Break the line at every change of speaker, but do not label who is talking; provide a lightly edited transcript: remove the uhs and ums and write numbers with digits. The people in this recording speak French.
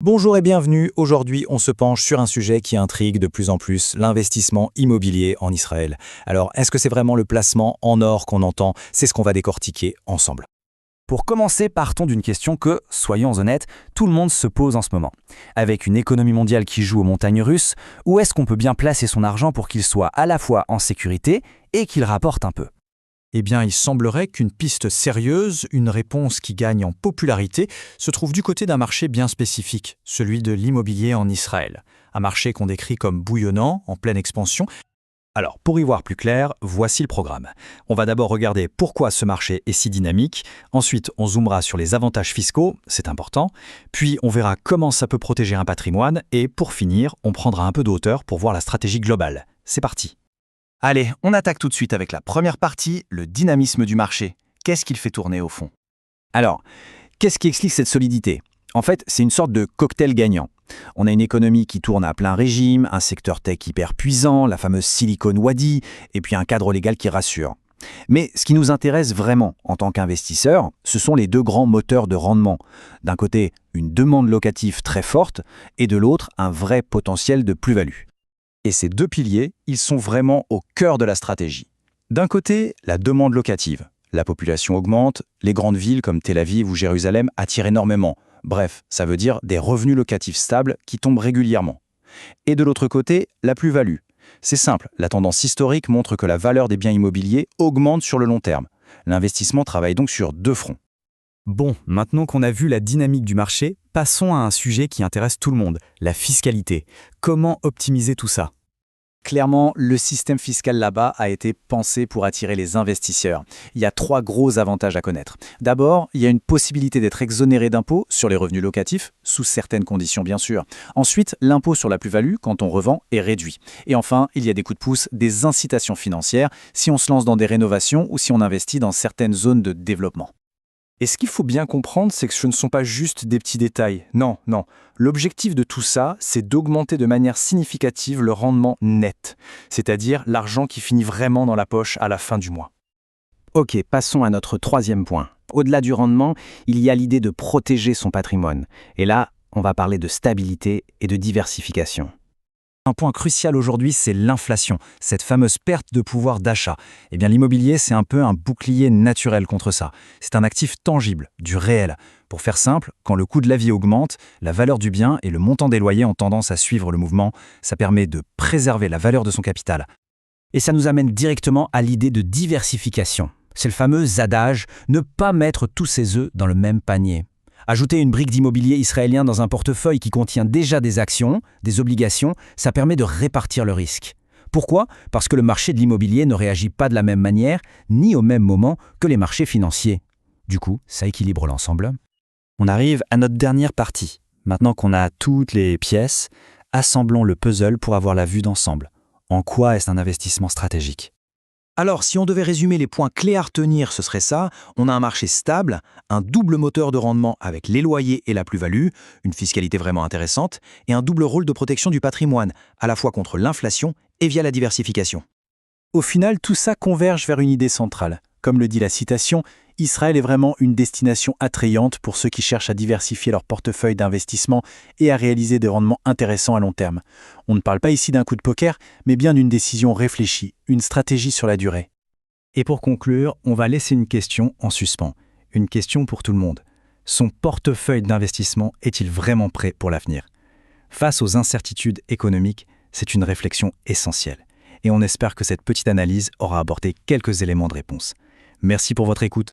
Bonjour et bienvenue. Aujourd'hui, on se penche sur un sujet qui intrigue de plus en plus, l'investissement immobilier en Israël. Alors, est-ce que c'est vraiment le placement en or qu'on entend? C'est ce qu'on va décortiquer ensemble.
Pour commencer, partons d'une question que, soyons honnêtes, tout le monde se pose en ce moment. Avec une économie mondiale qui joue aux montagnes russes, où est-ce qu'on peut bien placer son argent pour qu'il soit à la fois en sécurité et qu'il rapporte un peu?
Eh bien, il semblerait qu'une piste sérieuse, une réponse qui gagne en popularité, se trouve du côté d'un marché bien spécifique, celui de l'immobilier en Israël. Un marché qu'on décrit comme bouillonnant, en pleine expansion. Alors, pour y voir plus clair, voici le programme. On va d'abord regarder pourquoi ce marché est si dynamique, ensuite on zoomera sur les avantages fiscaux, c'est important, puis on verra comment ça peut protéger un patrimoine, et pour finir, on prendra un peu de hauteur pour voir la stratégie globale. C'est parti.
Allez, on attaque tout de suite avec la première partie, le dynamisme du marché. Qu'est-ce qu'il fait tourner au fond? Alors, qu'est-ce qui explique cette solidité? En fait, c'est une sorte de cocktail gagnant. On a une économie qui tourne à plein régime, un secteur tech hyper puissant, la fameuse Silicon Wadi, et puis un cadre légal qui rassure. Mais ce qui nous intéresse vraiment en tant qu'investisseurs, ce sont les deux grands moteurs de rendement. D'un côté, une demande locative très forte, et de l'autre, un vrai potentiel de plus-value. Et ces deux piliers, ils sont vraiment au cœur de la stratégie. D'un côté, la demande locative. La population augmente, les grandes villes comme Tel Aviv ou Jérusalem attirent énormément. Bref, ça veut dire des revenus locatifs stables qui tombent régulièrement. Et de l'autre côté, la plus-value. C'est simple, la tendance historique montre que la valeur des biens immobiliers augmente sur le long terme. L'investissement travaille donc sur deux fronts.
Bon, maintenant qu'on a vu la dynamique du marché, passons à un sujet qui intéresse tout le monde, la fiscalité. Comment optimiser tout ça?
Clairement, le système fiscal là-bas a été pensé pour attirer les investisseurs. Il y a trois gros avantages à connaître. D'abord, il y a une possibilité d'être exonéré d'impôts sur les revenus locatifs, sous certaines conditions bien sûr. Ensuite, l'impôt sur la plus-value, quand on revend, est réduit. Et enfin, il y a des coups de pouce, des incitations financières, si on se lance dans des rénovations ou si on investit dans certaines zones de développement.
Et ce qu'il faut bien comprendre, c'est que ce ne sont pas juste des petits détails. Non. L'objectif de tout ça, c'est d'augmenter de manière significative le rendement net, c'est-à-dire l'argent qui finit vraiment dans la poche à la fin du mois.
Ok, passons à notre troisième point. Au-delà du rendement, il y a l'idée de protéger son patrimoine. Et là, on va parler de stabilité et de diversification.
Un point crucial aujourd'hui, c'est l'inflation, cette fameuse perte de pouvoir d'achat. Eh bien, l'immobilier, c'est un peu un bouclier naturel contre ça. C'est un actif tangible, du réel. Pour faire simple, quand le coût de la vie augmente, la valeur du bien et le montant des loyers ont tendance à suivre le mouvement. Ça permet de préserver la valeur de son capital.
Et ça nous amène directement à l'idée de diversification. C'est le fameux adage « ne pas mettre tous ses œufs dans le même panier ». Ajouter une brique d'immobilier israélien dans un portefeuille qui contient déjà des actions, des obligations, ça permet de répartir le risque. Pourquoi? Parce que le marché de l'immobilier ne réagit pas de la même manière, ni au même moment que les marchés financiers. Du coup, ça équilibre l'ensemble.
On arrive à notre dernière partie. Maintenant qu'on a toutes les pièces, assemblons le puzzle pour avoir la vue d'ensemble. En quoi est-ce un investissement stratégique?
Alors, si on devait résumer les points clés à retenir, ce serait ça. On a un marché stable, un double moteur de rendement avec les loyers et la plus-value, une fiscalité vraiment intéressante, et un double rôle de protection du patrimoine, à la fois contre l'inflation et via la diversification.
Au final, tout ça converge vers une idée centrale. Comme le dit la citation, Israël est vraiment une destination attrayante pour ceux qui cherchent à diversifier leur portefeuille d'investissement et à réaliser des rendements intéressants à long terme. On ne parle pas ici d'un coup de poker, mais bien d'une décision réfléchie, une stratégie sur la durée.
Et pour conclure, on va laisser une question en suspens. Une question pour tout le monde. Son portefeuille d'investissement est-il vraiment prêt pour l'avenir? Face aux incertitudes économiques, c'est une réflexion essentielle. Et on espère que cette petite analyse aura apporté quelques éléments de réponse. Merci pour votre écoute.